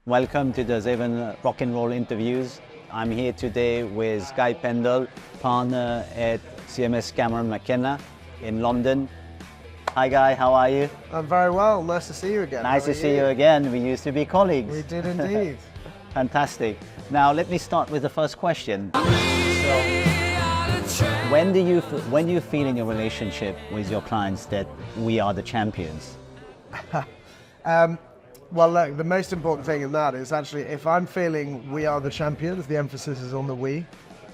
Welcome to the Zaven Rock and Roll interviews. I'm here today with Pendell, partner at CMS Cameron McKenna in London. Hi Guy, how are you? I'm very well, nice to see you again. Nice to see you again. We used to be colleagues. We did indeed. Fantastic. Now let me start with the first question. When do you feel in your relationship with your clients that we are the champions? Well, look, the most important thing in that is actually if I'm feeling we are the champions, the emphasis is on the we,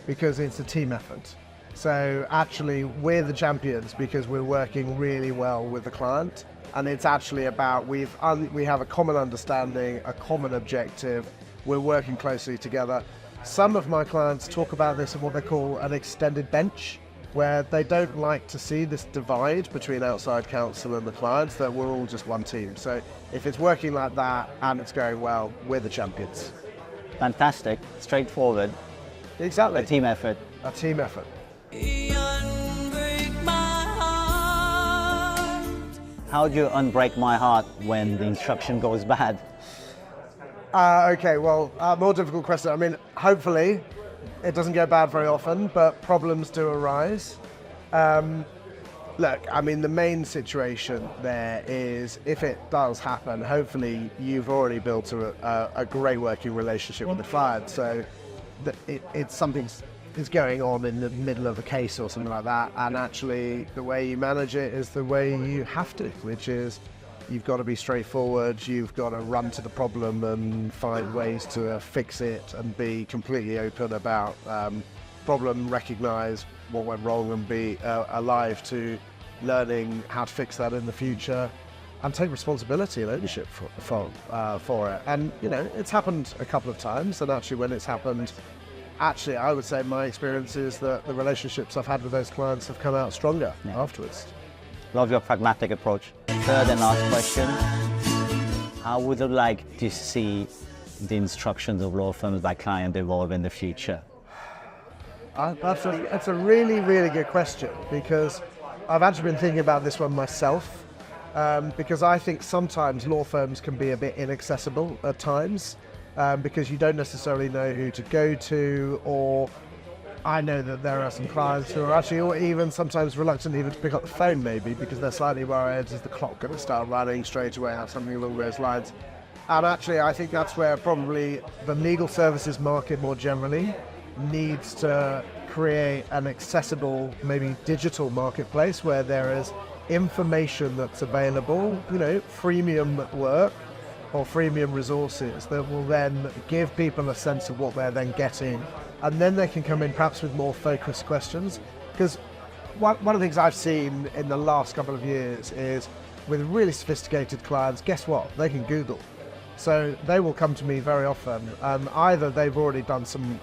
because it's a team effort. So actually we're the champions because we're working really well with the client, and it's actually about we have a common understanding, a common objective, we're working closely together. Some of my clients talk about this in what they call an extended bench, where they don't like to see this divide between outside counsel and the clients, that we're all just one team. So if it's working like that and it's going well, we're the champions. Fantastic, straightforward. Exactly. A team effort. A team effort. How do you unbreak my heart when the instruction goes bad? Okay, well, more difficult question. I mean, hopefully it doesn't go bad very often, but problems do arise. Look, I mean, the main situation there is if it does happen, hopefully you've already built a great working relationship with the client. So it's something is going on in the middle of a case or something like that. And actually the way you manage it is the way you have to, which is you've got to be straightforward, you've got to run to the problem and find ways to fix it and be completely open about problem, recognise what went wrong and be alive to learning how to fix that in the future and take responsibility and ownership for it. And, you know, it's happened a couple of times, and actually when it's happened, actually I would say my experience is that the relationships I've had with those clients have come out stronger afterwards. Love your pragmatic approach. Third and last question. How would you like to see the instructions of law firms by client evolve in the future? That's a really, really good question, because I've actually been thinking about this one myself, because I think sometimes law firms can be a bit inaccessible at times, because you don't necessarily know who to go to, or I know that there are some clients who are actually or even sometimes reluctant even to pick up the phone, maybe because they're slightly worried, is the clock going to start running straight away or something along those lines. And actually I think that's where probably the legal services market more generally needs to create an accessible, maybe digital marketplace where there is information that's available, you know, freemium work or freemium resources that will then give people a sense of what they're then getting. And then they can come in perhaps with more focused questions. Because one of the things I've seen in the last couple of years is with really sophisticated clients, guess what? They can Google. So they will come to me very often, and either they've already done some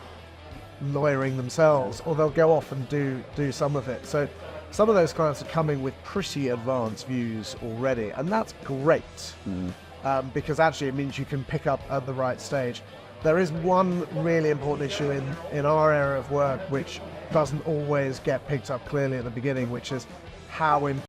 lawyering themselves, or they'll go off and do some of it. So some of those clients are coming with pretty advanced views already, and that's great. Because actually it means you can pick up at the right stage. There is one really important issue in our area of work which doesn't always get picked up clearly at the beginning, which is how important